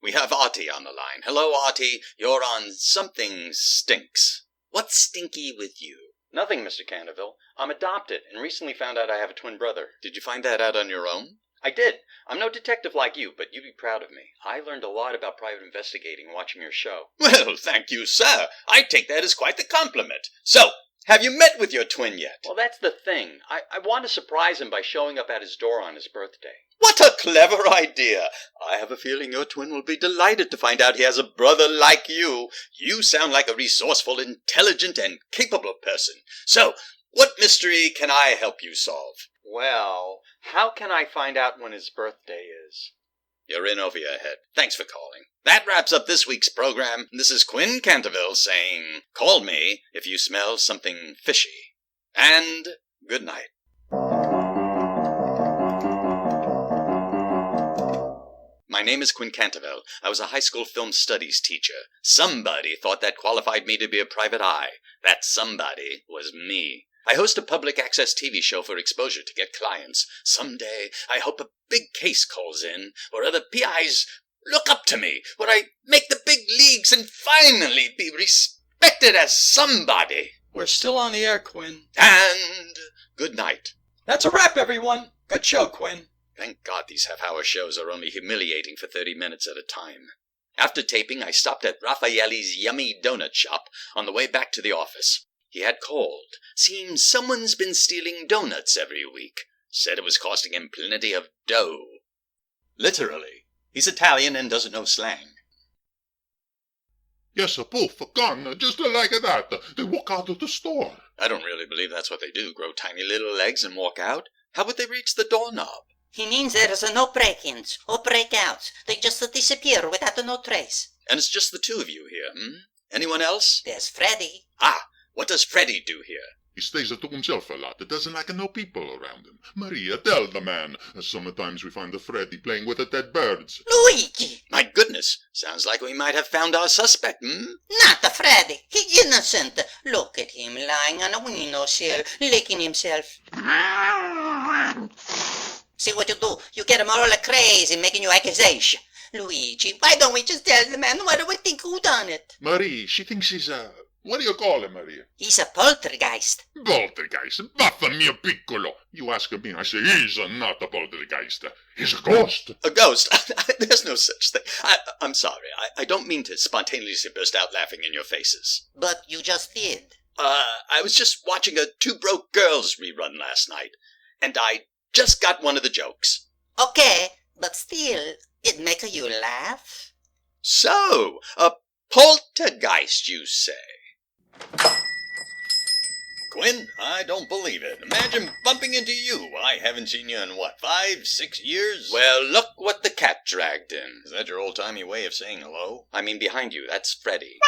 We have Artie on the line. Hello, Artie. You're on Something Stinks. What's stinky with you? Nothing, Mr. Canterville. I'm adopted and recently found out I have a twin brother. Did you find that out on your own? I did. I'm no detective like you, but you'd be proud of me. I learned a lot about private investigating watching your show. Well, thank you, sir. I take that as quite the compliment. So, have you met with your twin yet? Well, that's the thing. I want to surprise him by showing up at his door on his birthday. What a clever idea. I have a feeling your twin will be delighted to find out he has a brother like you. You sound like a resourceful, intelligent, and capable person. So, what mystery can I help you solve? Well, how can I find out when his birthday is? You're in over your head. Thanks for calling. That wraps up this week's program. This is Quinn Canterville saying, call me if you smell something fishy. And good night. My name is Quinn Canterville. I was a high school film studies teacher. Somebody thought that qualified me to be a private eye. That somebody was me. I host a public access TV show for exposure to get clients. Someday, I hope a big case calls in, where other PIs look up to me, where I make the big leagues and finally be respected as somebody. We're still on the air, Quinn. And good night. That's a wrap, everyone. Good show, Quinn. Thank God these half-hour shows are only humiliating for 30 minutes at a time. After taping, I stopped at Raffaelli's Yummy Donut Shop on the way back to the office. He had called. Seems someone's been stealing donuts every week. Said it was costing him plenty of dough. Literally. He's Italian and doesn't know slang. Yes, poof, gone, just like that. They walk out of the store. I don't really believe that's what they do, grow tiny little legs and walk out. How would they reach the doorknob? He means there's no break-ins or break-outs. They just disappear without no trace. And it's just the two of you here, Anyone else? There's Freddy. Ah, what does Freddy do here? He stays to himself a lot. Doesn't like no people around him. Maria, tell the man. Sometimes we find the Freddy playing with the dead birds. Luigi! My goodness, sounds like we might have found our suspect, Not the Freddy. He's innocent. Look at him lying on a windowsill, licking himself. See what you do? You get him all crazy, making you accusation. Luigi, why don't we just tell the man? Why do we think who done it? Marie, she thinks he's what do you call him, Maria? He's a poltergeist. Poltergeist? Baffa mio piccolo. You ask me, I say he's not a poltergeist. He's a ghost. A ghost? There's no such thing. I'm sorry. I don't mean to spontaneously burst out laughing in your faces. But you just did. I was just watching a Two Broke Girls rerun last night, and I just got one of the jokes. Okay, but still, it make you laugh? So, a poltergeist, you say? Quinn, I don't believe it. Imagine bumping into you. I haven't seen you in, 5-6 years? Well, look what the cat dragged in. Is that your old-timey way of saying hello? I mean, behind you, that's Freddy.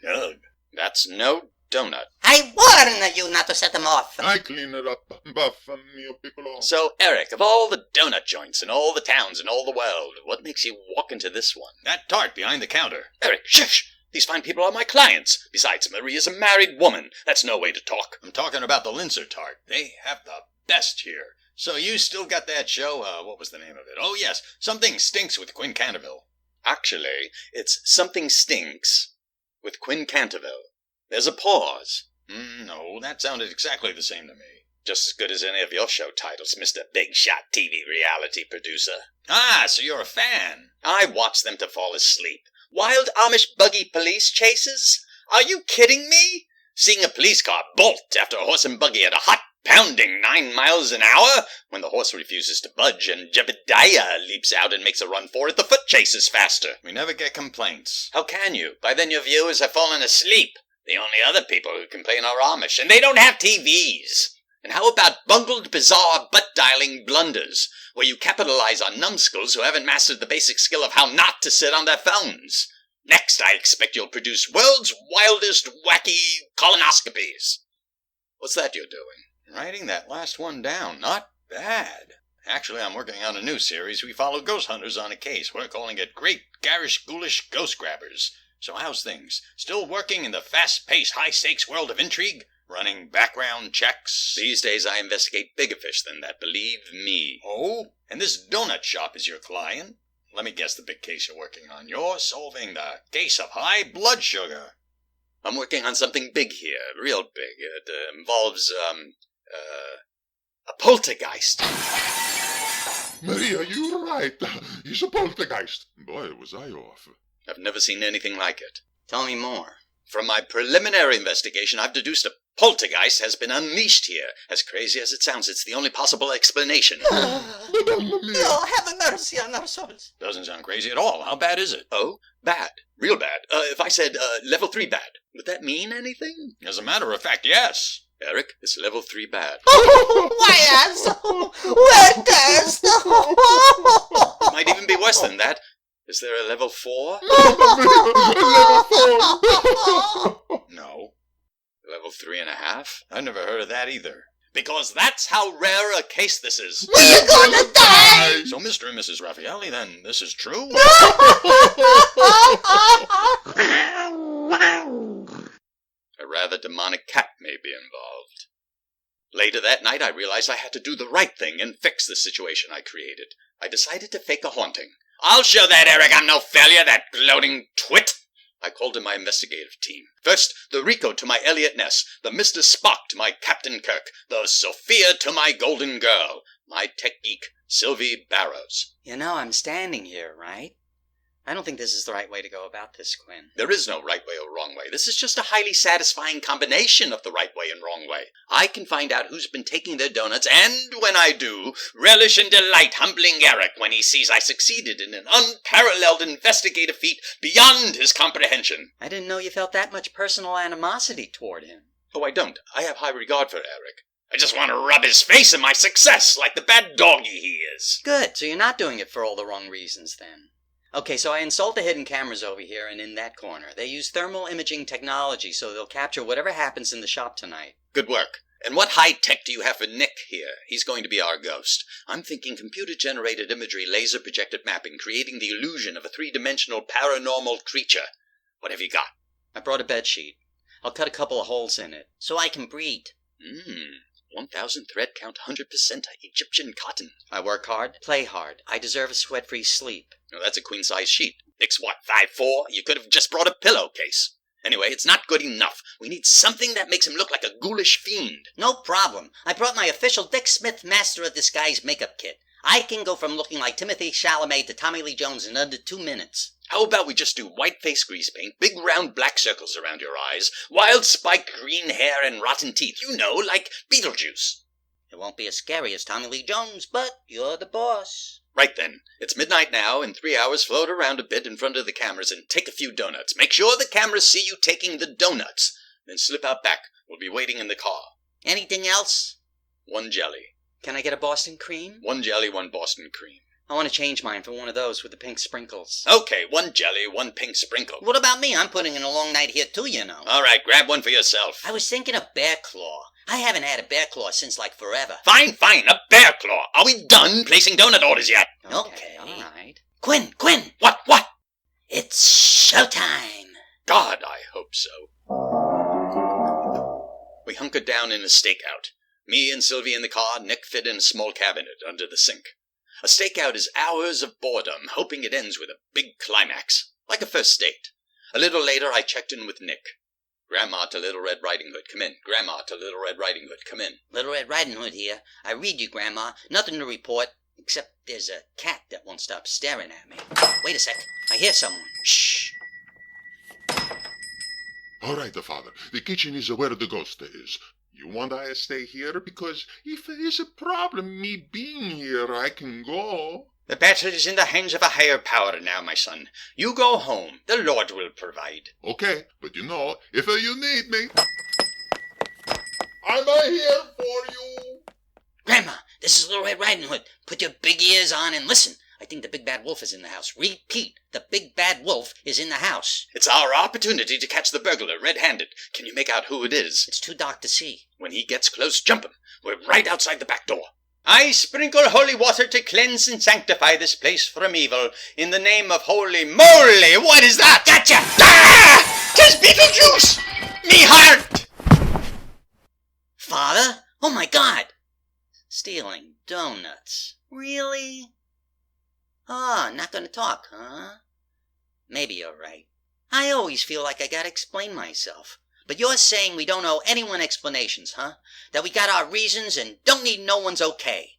Ugh, that's no donut. I warn you not to set them off. I clean it up. Baffa mio piccolo. So, Eric, of all the donut joints in all the towns in all the world, what makes you walk into this one? That tart behind the counter. Eric, shush! These fine people are my clients. Besides, Maria's a married woman. That's no way to talk. I'm talking about the Linzer tart. They have the best here. So you still got that show? What was the name of it? Oh, yes, Something Stinks with Quinn Canterville. Actually, it's Something Stinks with Quinn Canterville. There's a pause. No, that sounded exactly the same to me. Just as good as any of your show titles, Mr. Big Shot TV reality producer. Ah, so you're a fan. I watch them to fall asleep. Wild Amish buggy police chases? Are you kidding me? Seeing a police car bolt after a horse and buggy at a hot pounding 9 miles an hour? When the horse refuses to budge and Jebediah leaps out and makes a run for it, the foot chases faster. We never get complaints. How can you? By then your viewers have fallen asleep. The only other people who complain are Amish, and they don't have TVs. And how about bungled, bizarre, butt-dialing blunders, where you capitalize on numbskulls who haven't mastered the basic skill of how not to sit on their phones? Next, I expect you'll produce world's wildest, wacky colonoscopies. What's that you're doing? Writing that last one down. Not bad. Actually, I'm working on a new series. We follow ghost hunters on a case. We're calling it Great Garish Ghoulish Ghost Grabbers. So how's things? Still working in the fast-paced, high-stakes world of intrigue? Running background checks? These days I investigate bigger fish than that, believe me. Oh? And this donut shop is your client? Let me guess the big case you're working on. You're solving the case of high blood sugar. I'm working on something big here, real big. It involves, a poltergeist. Maria, you're right. He's a poltergeist. Boy, was I off. I've never seen anything like it. Tell me more. From my preliminary investigation, I've deduced a poltergeist has been unleashed here. As crazy as it sounds, it's the only possible explanation. Madonna mia. Oh, have mercy on our souls. Doesn't sound crazy at all. How bad is it? Oh, bad. Real bad. If I said, level 3 bad, would that mean anything? As a matter of fact, yes. Eric, it's level 3 bad. Why, asshole? What does? It might even be worse than that. Is there a level 4? Level 4. No. Level 3.5? I've never heard of that either. Because that's how rare a case this is. We're gonna die! So, Mr. and Mrs. Raffaelli, then, this is true? A rather demonic cat may be involved. Later that night, I realized I had to do the right thing and fix the situation I created. I decided to fake a haunting. I'll show that Eric I'm no failure, that gloating twit! I called in my investigative team. First, the Rico to my Elliot Ness, the Mr. Spock to my Captain Kirk, the Sophia to my Golden Girl, my tech geek, Sylvie Barrows. You know, I'm standing here, right? I don't think this is the right way to go about this, Quinn. There is no right way or wrong way. This is just a highly satisfying combination of the right way and wrong way. I can find out who's been taking their donuts, and when I do, relish and delight humbling Eric when he sees I succeeded in an unparalleled investigative feat beyond his comprehension. I didn't know you felt that much personal animosity toward him. Oh, I don't. I have high regard for Eric. I just want to rub his face in my success like the bad doggy he is. Good, so you're not doing it for all the wrong reasons, then. Okay, so I installed the hidden cameras over here and in that corner. They use thermal imaging technology, so they'll capture whatever happens in the shop tonight. Good work. And what high tech do you have for Nick here? He's going to be our ghost. I'm thinking computer-generated imagery, laser-projected mapping, creating the illusion of a three-dimensional paranormal creature. What have you got? I brought a bedsheet. I'll cut a couple of holes in it, so I can breathe. 1,000 thread count 100% Egyptian cotton. I work hard, play hard. I deserve a sweat-free sleep. No, that's a queen-size sheet. Nick's what, 5'4"? You could have just brought a pillowcase. Anyway, it's not good enough. We need something that makes him look like a ghoulish fiend. No problem. I brought my official Dick Smith Master of Disguise makeup kit. I can go from looking like Timothy Chalamet to Tommy Lee Jones in under 2 minutes. How about we just do white face grease paint, big round black circles around your eyes, wild spiked green hair, and rotten teeth, you know, like Beetlejuice. It won't be as scary as Tommy Lee Jones, but you're the boss. Right then. It's midnight now. In 3 hours, float around a bit in front of the cameras and take a few donuts. Make sure the cameras see you taking the donuts. Then slip out back. We'll be waiting in the car. Anything else? 1 jelly. Can I get a Boston cream? 1 jelly, 1 Boston cream. I want to change mine for one of those with the pink sprinkles. Okay, 1 jelly, 1 pink sprinkle. What about me? I'm putting in a long night here too, you know. All right, grab one for yourself. I was thinking of bear claw. I haven't had a bear claw since like forever. Fine, a bear claw. Are we done placing donut orders yet? Okay. All right. Quinn! What? It's showtime! God, I hope so. We hunkered down in a stakeout. Me and Sylvie in the car, Nick fit in a small cabinet under the sink. A stakeout is hours of boredom, hoping it ends with a big climax, like a first date. A little later, I checked in with Nick. Grandma to Little Red Riding Hood, come in. Grandma to Little Red Riding Hood, come in. Little Red Riding Hood here. I read you, Grandma. Nothing to report, except there's a cat that won't stop staring at me. Wait a sec. I hear someone. Shh. All right, father. The kitchen is where the ghost is. You want I stay here? Because if there is a problem me being here, I can go. The battle is in the hands of a higher power now, my son. You go home. The Lord will provide. Okay, but you know, if you need me, I'm here for you. Grandma, this is Little Red Riding Hood. Put your big ears on and listen. I think the big bad wolf is in the house. Repeat, the big bad wolf is in the house. It's our opportunity to catch the burglar red-handed. Can you make out who it is? It's too dark to see. When he gets close, jump him. We're right outside the back door. I sprinkle holy water to cleanse and sanctify this place from evil. In the name of holy moly, what is that? Gotcha! Ah! 'Tis Beetlejuice! Me heart! Father? Oh my God! Stealing donuts. Really? Oh, not gonna talk, huh? Maybe you're right. I always feel like I gotta explain myself. But you're saying we don't owe anyone explanations, huh? That we got our reasons and don't need no one's okay.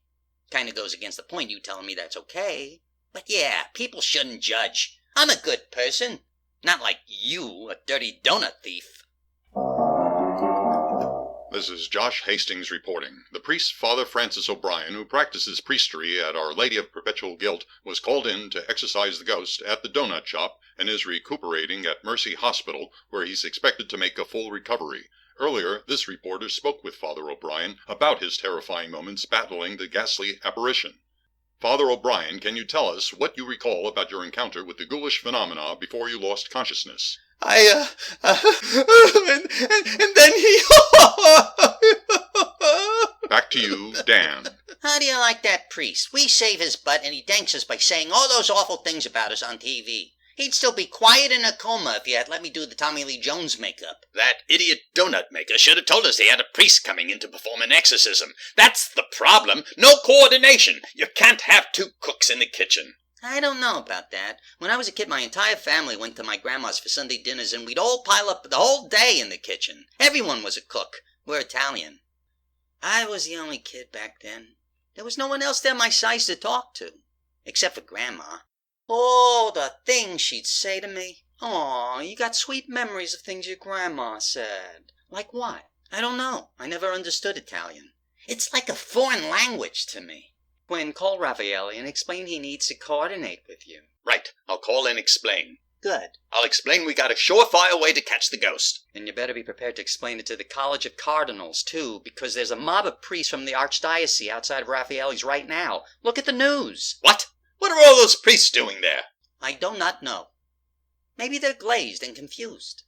Kinda goes against the point you telling me that's okay. But yeah, people shouldn't judge. I'm a good person. Not like you, a dirty donut thief. This is Josh Hastings reporting. The priest, Father Francis O'Brien, who practices priestry at Our Lady of Perpetual Guilt, was called in to exorcise the ghost at the donut shop and is recuperating at Mercy Hospital, where he's expected to make a full recovery. Earlier, this reporter spoke with Father O'Brien about his terrifying moments battling the ghastly apparition. Father O'Brien, can you tell us what you recall about your encounter with the ghoulish phenomena before you lost consciousness? And then he... Back to you, Dan. How do you like that priest? We save his butt and he thanks us by saying all those awful things about us on TV. He'd still be quiet in a coma if you had let me do the Tommy Lee Jones makeup. That idiot donut maker should have told us he had a priest coming in to perform an exorcism. That's the problem. No coordination. You can't have two cooks in the kitchen. I don't know about that. When I was a kid, my entire family went to my grandma's for Sunday dinners, and we'd all pile up the whole day in the kitchen. Everyone was a cook. We're Italian. I was the only kid back then. There was no one else there my size to talk to, except for Grandma. Oh, the things she'd say to me. Aw, you got sweet memories of things your grandma said. Like what? I don't know. I never understood Italian. It's like a foreign language to me. Quinn, call Raffaele and explain he needs to coordinate with you. Right. I'll call and explain. Good. I'll explain we got a surefire way to catch the ghost. And you better be prepared to explain it to the College of Cardinals, too, because there's a mob of priests from the Archdiocese outside of Raffaele's right now. Look at the news. What? What are all those priests doing there? I do not know. Maybe they're glazed and confused.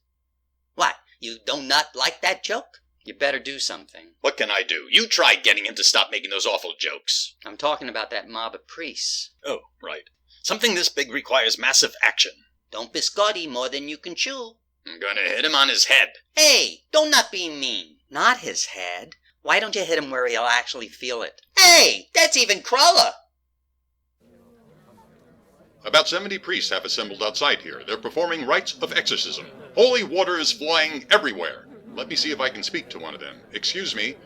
What, you do not like that joke? You better do something. What can I do? You try getting him to stop making those awful jokes. I'm talking about that mob of priests. Oh, right. Something this big requires massive action. Don't biscotti more than you can chew. I'm gonna hit him on his head. Hey, don't not be mean. Not his head. Why don't you hit him where he'll actually feel it? Hey, that's even crueler. About 70 priests have assembled outside here. They're performing rites of exorcism. Holy water is flying everywhere. Let me see if I can speak to one of them. Excuse me,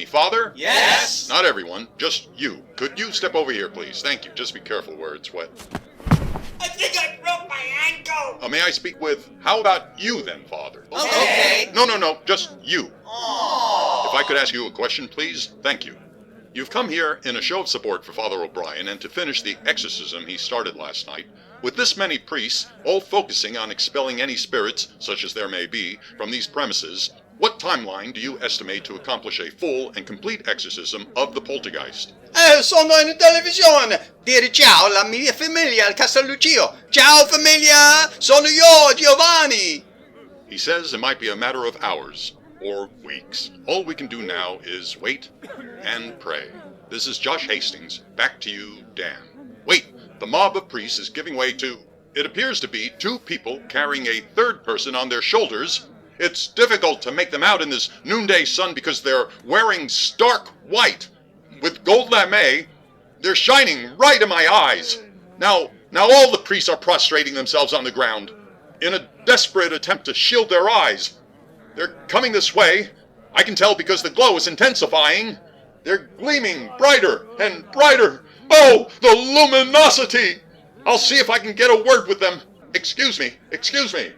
Father? Yes? Not everyone, just you. Could you step over here, please? Thank you. Just be careful where it's wet. I think I broke my ankle. May I speak with, how about you then, Father? Okay. No, just you. Aww. If I could ask you a question, please? Thank you. You've come here in a show of support for Father O'Brien and to finish the exorcism he started last night. With this many priests, all focusing on expelling any spirits, such as there may be, from these premises, what timeline do you estimate to accomplish a full and complete exorcism of the poltergeist? Sono in televisione. Dire ciao alla mia famiglia al Castelluccio. Ciao famiglia, sono io, Giovanni. He says it might be a matter of hours or weeks. All we can do now is wait and pray. This is Josh Hastings. Back to you, Dan. Wait, the mob of priests is giving way to, it appears to be, two people carrying a third person on their shoulders. It's difficult to make them out in this noonday sun because they're wearing stark white with gold lame. They're shining right in my eyes. Now all the priests are prostrating themselves on the ground in a desperate attempt to shield their eyes. They're coming this way. I can tell because the glow is intensifying. They're gleaming brighter and brighter. Oh, the luminosity! I'll see if I can get a word with them. Excuse me.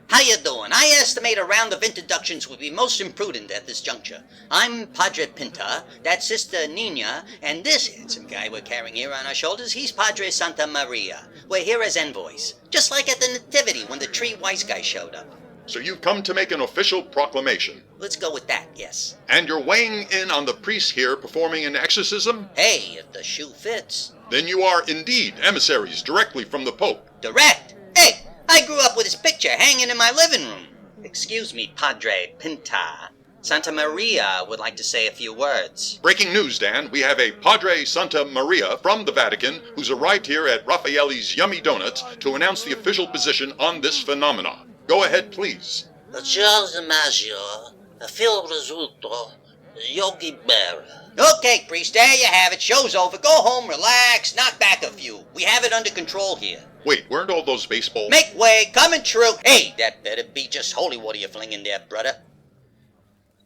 How you doing? I estimate a round of introductions would be most imprudent at this juncture. I'm Padre Pinta, that's Sister Nina, and this handsome guy we're carrying here on our shoulders, he's Padre Santa Maria. We're here as envoys, just like at the Nativity when the tree wise guy showed up. So you've come to make an official proclamation. Let's go with that, yes. And you're weighing in on the priests here performing an exorcism? Hey, if the shoe fits. Then you are indeed emissaries directly from the Pope. Direct? Hey, I grew up with his picture hanging in my living room. Excuse me, Padre Pinta. Santa Maria would like to say a few words. Breaking news, Dan. We have a Padre Santa Maria from the Vatican who's arrived here at Raffaele's Yummy Donuts to announce the official position on this phenomena. Go ahead, please. Charles Maggio, Phil Resulto, Yogi Bear. Okay, priest, there you have it. Show's over. Go home, relax, knock back a few. We have it under control here. Wait, weren't all those baseball... Make way, coming true. Hey, that better be just holy water you're flinging there, brother.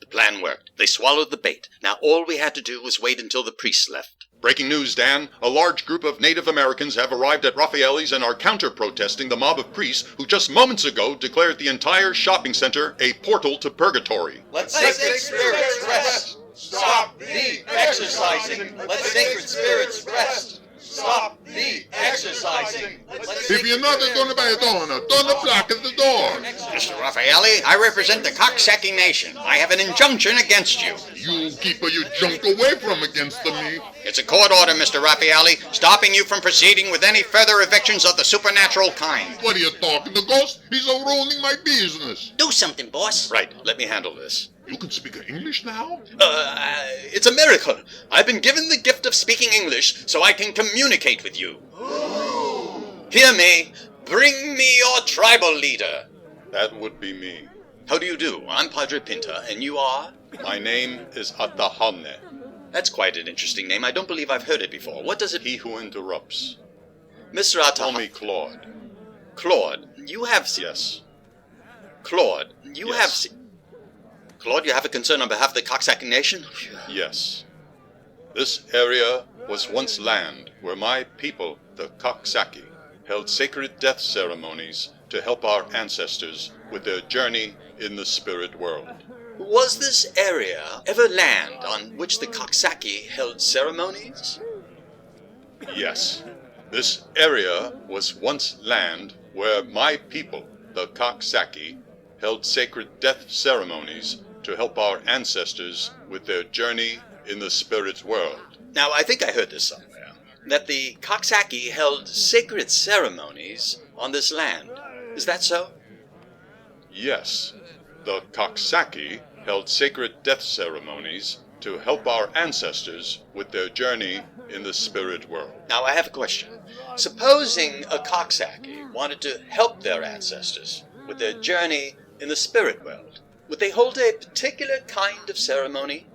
The plan worked. They swallowed the bait. Now all we had to do was wait until the priests left. Breaking news, Dan. A large group of Native Americans have arrived at Raffaelli's and are counter-protesting the mob of priests who just moments ago declared the entire shopping center a portal to purgatory. Let sacred spirits rest. Stop the exercising. Let sacred spirits rest. Stop the exercising. If you're not going to buy a donut, don't block at the door. Mr. Raffaelli, I represent the cocksacking nation. I have an injunction against you. You keep your junk away from against me. It's a court order, Mr. Raffaelli, stopping you from proceeding with any further evictions of the supernatural kind. What are you talking, the ghost? He's ruining my business. Do something, boss. Right, let me handle this. You can speak English now? It's a miracle. I've been given the gift of speaking English so I can communicate with you. Hear me. Bring me your tribal leader. That would be me. How do you do? I'm Padre Pinta, and you are? My name is Atahane. That's quite an interesting name. I don't believe I've heard it before. What does it... He who interrupts. Mr. Call Atahane... me Claude. Claude, you have... Yes. Claude, you Yes. have... Claude, you have a concern on behalf of the cocksacking nation? Yes. This area was once land where my people, the Coxsackie, held sacred death ceremonies to help our ancestors with their journey in the spirit world. Was this area ever land on which the cocksackie held ceremonies? Yes. This area was once land where my people, the Coxsackie, held sacred death ceremonies to help our ancestors with their journey in the spirit world. Now, I think I heard this somewhere, that the cocksackie held sacred ceremonies on this land. Is that so? Yes, the Coxsackie held sacred death ceremonies to help our ancestors with their journey in the spirit world. Now, I have a question. Supposing a cocksackie wanted to help their ancestors with their journey in the spirit world, would they hold a particular kind of ceremony?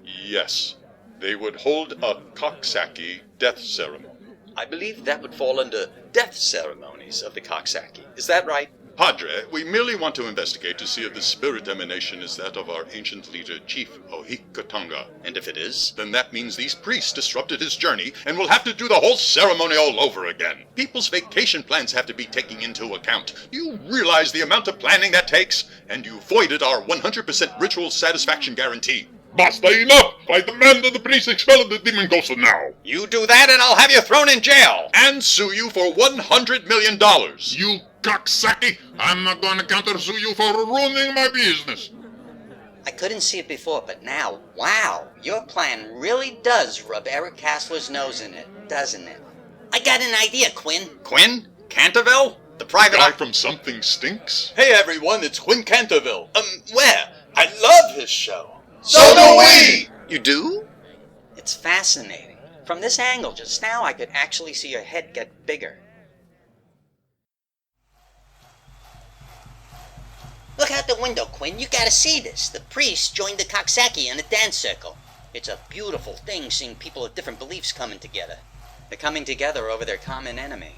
Yes, they would hold a Coxsackie death ceremony. I believe that would fall under death ceremonies of the cocksackie. Is that right? Padre, we merely want to investigate to see if the spirit emanation is that of our ancient leader, Chief Ohikatonga. And if it is? Then that means these priests disrupted his journey and will have to do the whole ceremony all over again. People's vacation plans have to be taken into account. Do you realize the amount of planning that takes? And you voided our 100% ritual satisfaction guarantee. Basta enough! I demand that the priest expel the demon ghost now. You do that and I'll have you thrown in jail. And sue you for $100 million. You cocksackie! I'm not going to counter-sue you for ruining my business. I couldn't see it before, but now, wow, your plan really does rub Eric Kastler's nose in it, doesn't it? I got an idea, Quinn. Quinn Canterville? The private Guy eye... from Something Stinks? Hey everyone, it's Quinn Canterville. Where? I love his show. So do we! You do? It's fascinating. From this angle just now, I could actually see your head get bigger. Look out the window, Quinn. You gotta see this. The priest joined the cocksackie in a dance circle. It's a beautiful thing seeing people of different beliefs coming together. They're coming together over their common enemy.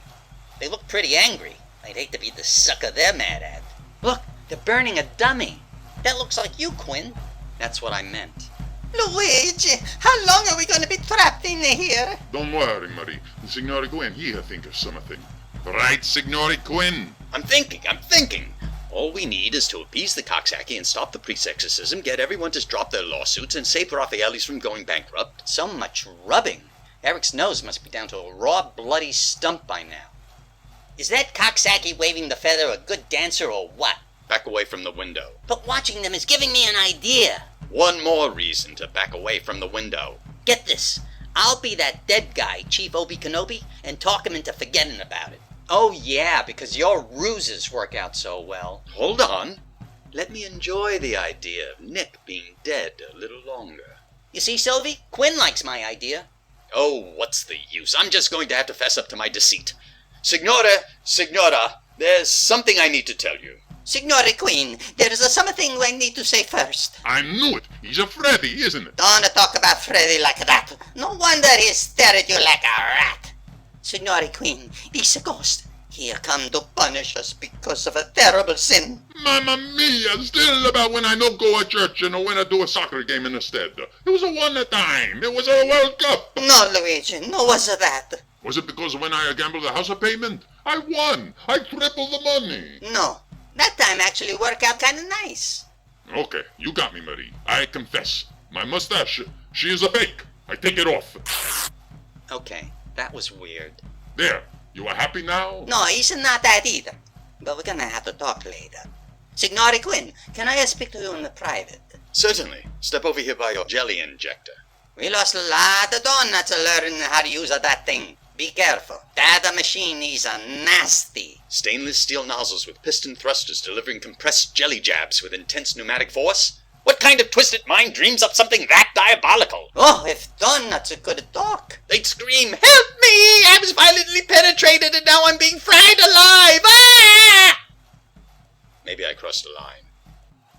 They look pretty angry. I'd hate to be the sucker they're mad at. Look, they're burning a dummy. That looks like you, Quinn. That's what I meant. Luigi, how long are we going to be trapped in here? Don't worry, Marie. Signore Quinn, he'll think of something. Right, Signore Quinn? I'm thinking. All we need is to appease the cocksackie and stop the priest exorcism, get everyone to drop their lawsuits, and save Raffaelli's from going bankrupt. So much rubbing. Eric's nose must be down to a raw, bloody stump by now. Is that cocksackie waving the feather a good dancer or what? Back away from the window. But watching them is giving me an idea. One more reason to back away from the window. Get this. I'll be that dead guy, Chief Obi Kenobi, and talk him into forgetting about it. Oh yeah, because your ruses work out so well. Hold on. Let me enjoy the idea of Nick being dead a little longer. You see, Sylvie? Quinn likes my idea. Oh, what's the use? I'm just going to have to fess up to my deceit. Signora, there's something I need to tell you. Signore Queen, there is something I need to say first. I knew it. He's a Freddy, isn't it? Don't talk about Freddy like that. No wonder he stared at you like a rat. Signore Queen, this ghost, he come to punish us because of a terrible sin. Mamma mia, still about when I no go to church and when I do a soccer game instead. It was a one time. It was a World Cup. No, Luigi, no was that. Was it because when I gambled the house payment? I won. I tripled the money. No, that time actually worked out kind of nice. Okay, you got me, Marie. I confess. My mustache, she is a fake. I take it off. Okay, that was weird. There. You are happy now? No, he's not that either. But we're gonna have to talk later. Signore Quinn, can I speak to you in the private? Certainly. Step over here by your jelly injector. We lost a lot of donuts learning how to use that thing. Be careful. That machine is nasty. Stainless steel nozzles with piston thrusters delivering compressed jelly jabs with intense pneumatic force? What kind of twisted mind dreams up something that diabolical? Oh, if donuts could talk. They'd scream, "Help me! I was violently penetrated and now I'm being fried alive! Ah!" Maybe I crossed a line.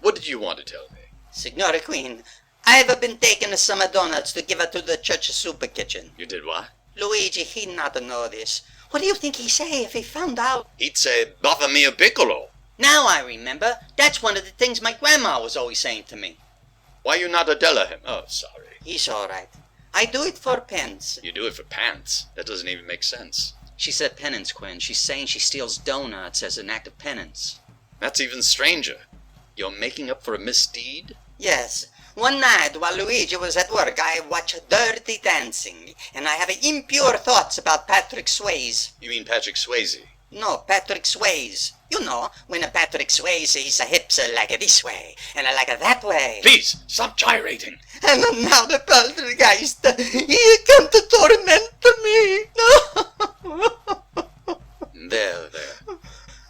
What did you want to tell me? Signore Queen, I've been taking some donuts to give it to the church soup kitchen. You did what? Luigi, he'd not know this. What do you think he'd say if he found out? He'd say, "Buffer me a piccolo." Now I remember. That's one of the things my grandma was always saying to me. Why you not Adela him? Oh, sorry. He's all right. I do it for pence. You do it for pants. That doesn't even make sense. She said penance, Quinn. She's saying she steals donuts as an act of penance. That's even stranger. You're making up for a misdeed? Yes. One night while Luigi was at work, I watched Dirty Dancing, and I have impure thoughts about Patrick Swayze. You mean Patrick Swayze? No, Patrick Swayze. You know, when Patrick Swayze, his hips are like this way, and like that way. Please, stop gyrating. And now the poltergeist, he come to torment me. There.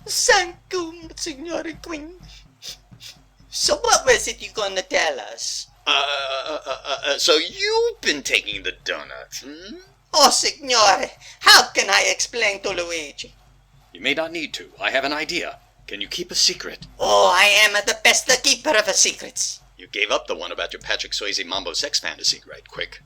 Sanctum, Signore Queen. So what was it you gonna tell us? So you've been taking the donuts, hmm? Oh, Signore, how can I explain to Luigi? You may not need to. I have an idea. Can you keep a secret? Oh, I am the best keeper of secrets. You gave up the one about your Patrick Swayze Mambo sex fantasy right quick.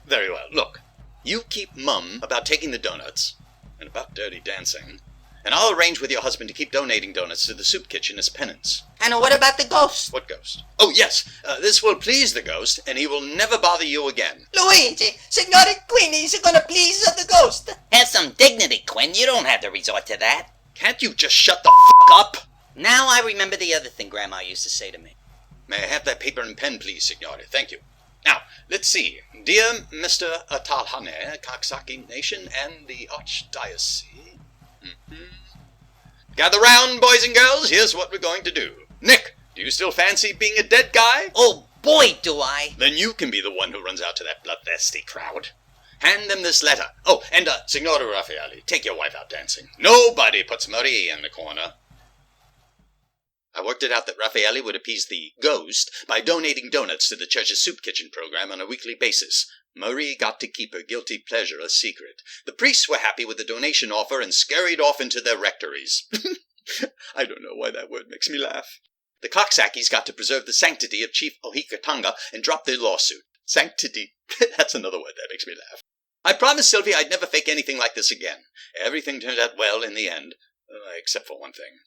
Very well. Look, you keep mum about taking the donuts and about Dirty Dancing, and I'll arrange with your husband to keep donating donuts to the soup kitchen as penance. And what about the ghost? What ghost? Oh, yes. This will please the ghost, and he will never bother you again. Luigi, Signore Queen is gonna please the ghost. Have some dignity, Quinn. You don't have to resort to that. Can't you just shut the f*** up? Now I remember the other thing Grandma used to say to me. May I have that paper and pen, please, Signore? Thank you. Now, let's see. Dear Mr. Atalhane, Kaksaki Nation, and the Archdiocese. Gather round, boys and girls. Here's what we're going to do. Nick, do you still fancy being a dead guy? Oh boy, do I. Then you can be the one who runs out to that bloodthirsty crowd. Hand them this letter. Oh, and Signore Raffaelli, take your wife out dancing. Nobody puts Marie in the corner. I worked it out that Raffaelli would appease the ghost by donating donuts to the church's soup kitchen program on a weekly basis. Marie got to keep her guilty pleasure a secret. The priests were happy with the donation offer and scurried off into their rectories. I don't know why that word makes me laugh. The Coxsackies got to preserve the sanctity of Chief Ohikatanga and drop their lawsuit. Sanctity. That's another word that makes me laugh. I promised Sylvia I'd never fake anything like this again. Everything turned out well in the end, except for one thing.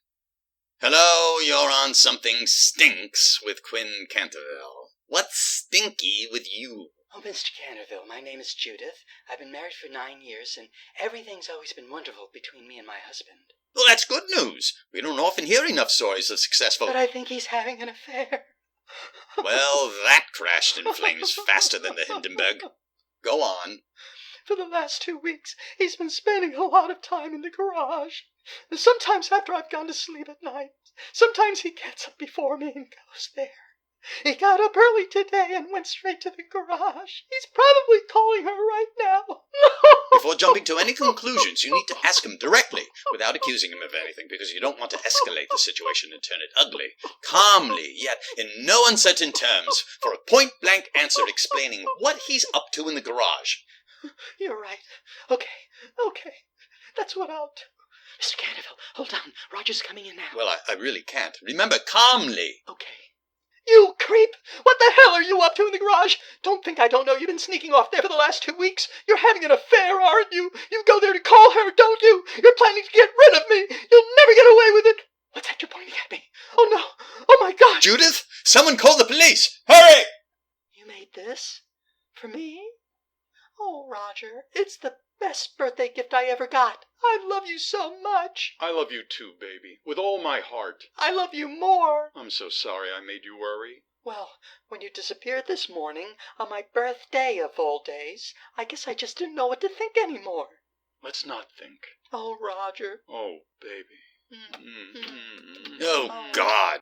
Hello, you're on Something Stinks with Quinn Canterville. What's stinky with you? Oh, Mr. Canterville, my name is Judith. I've been married for 9 years, and everything's always been wonderful between me and my husband. Well, that's good news. We don't often hear enough stories of successful... But I think he's having an affair. Well, that crashed in flames faster than the Hindenburg. Go on. For the last 2 weeks, he's been spending a lot of time in the garage. Sometimes after I've gone to sleep at night. Sometimes he gets up before me and goes there. He got up early today and went straight to the garage. He's probably calling her right now. Before jumping to any conclusions, you need to ask him directly, without accusing him of anything, because you don't want to escalate the situation and turn it ugly. Calmly, yet in no uncertain terms, for a point-blank answer explaining what he's up to in the garage. You're right. Okay. That's what I'll do. Mr. Canterville, hold on. Roger's coming in now. Well, I really can't. Remember, calmly. Okay. You creep! What the hell are you up to in the garage? Don't think I don't know you've been sneaking off there for the last 2 weeks. You're having an affair, aren't you? You go there to call her, don't you? You're planning to get rid of me. You'll never get away with it. What's that you're pointing at me? Oh, no. Oh, my God. Judith, someone call the police. Hurry! You made this? For me? Oh, Roger, it's the best birthday gift I ever got. I love you so much. I love you too, baby, with all my heart. I love you more. I'm so sorry I made you worry. Well, when you disappeared this morning, on my birthday of all days, I guess I just didn't know what to think anymore. Let's not think. Oh, Roger. Oh, baby. Oh, God.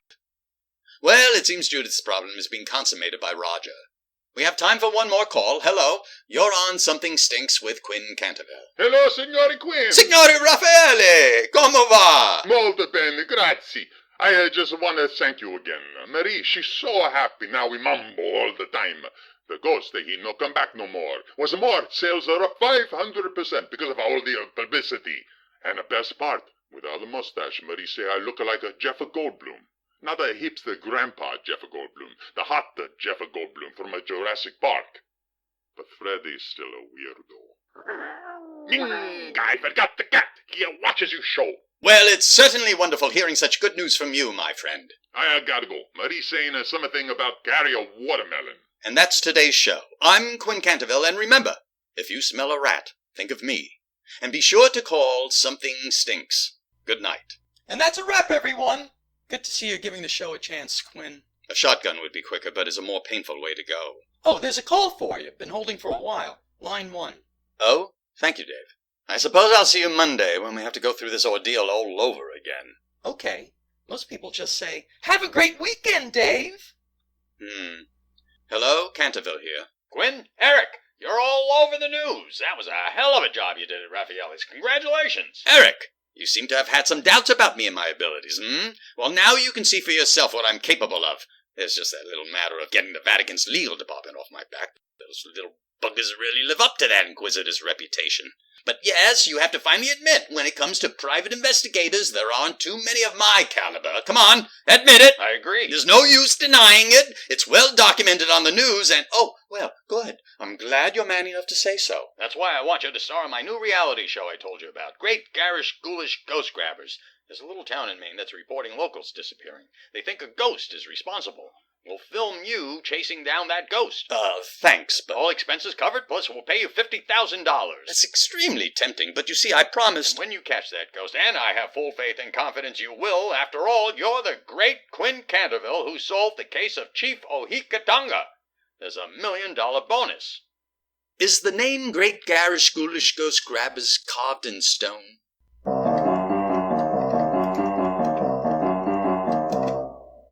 Well, it seems Judith's problem is being consummated by Roger. We have time for one more call. Hello, you're on Something Stinks with Quinn Canterville. Hello, Signore Quinn. Signore Raffaele, come va? Molto bene, grazie. I just want to thank you again. Marie, she's so happy now we mambo all the time. The ghost, he no come back no more. What's more, sales are up 500% because of all the publicity. And the best part, without the mustache, Marie say I look like a Jeff Goldblum. Not a hipster grandpa Jeff Goldblum, the hot Jeff Goldblum from a Jurassic Park. But Freddy's still a weirdo. Ming, I forgot the cat. He watches you show. Well, it's certainly wonderful hearing such good news from you, my friend. I gotta go. Marie's saying something about carry a watermelon. And that's today's show. I'm Quinn Canterville, and remember, if you smell a rat, think of me. And be sure to call Something Stinks. Good night. And that's a wrap, everyone. Good to see you giving the show a chance, Quinn. A shotgun would be quicker, but is a more painful way to go. Oh, there's a call for you. Been holding for a while. Line 1. Oh? Thank you, Dave. I suppose I'll see you Monday when we have to go through this ordeal all over again. Okay. Most people just say, have a great weekend, Dave. Hello, Canterville here. Quinn, Eric, you're all over the news. That was a hell of a job you did at Raffaelle's. Congratulations. Eric! You seem to have had some doubts about me and my abilities, Well, now you can see for yourself what I'm capable of. There's just that little matter of getting the Vatican's legal department off my back. Those little buggers really live up to that inquisitor's reputation. But yes, you have to finally admit, when it comes to private investigators, there aren't too many of my caliber. Come on, admit it. I agree. There's no use denying it. It's well documented on the news, and oh, well, good. I'm glad you're man enough to say so. That's why I want you to star in my new reality show I told you about. Great Garish Ghoulish Ghost Grabbers. There's a little town in Maine that's reporting locals disappearing. They think a ghost is responsible. We'll film you chasing down that ghost. Thanks, but All expenses covered, plus we'll pay you $50,000. that's extremely tempting. But you see, I promised. When you catch that ghost, and I have full faith and confidence you will, after all, you're the great Quinn Canterville who solved the case of Chief Ohikatonga. There's $1 million bonus. Is the name Great Garish Ghoulish Ghost Grabbers carved in stone?